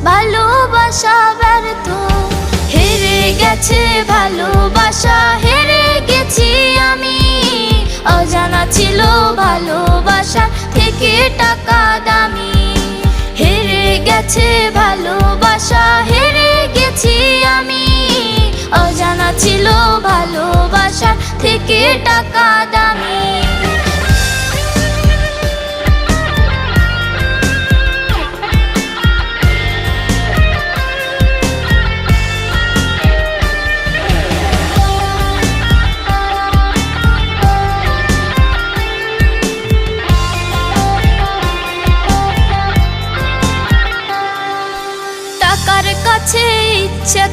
ভালোবাসা ব্যর্থ, হেরে গেছে ভালোবাসা, হেরে গেছি আমি। অজানা ছিল ভালোবাসা থেকে টাকা দামি, হেরে গেছে ভালোবাসা, হেরে গেছি আমি। অজানা ছিল ভালোবাসা থেকে টাকা দামি। টাকার কাছে ইচ্ছে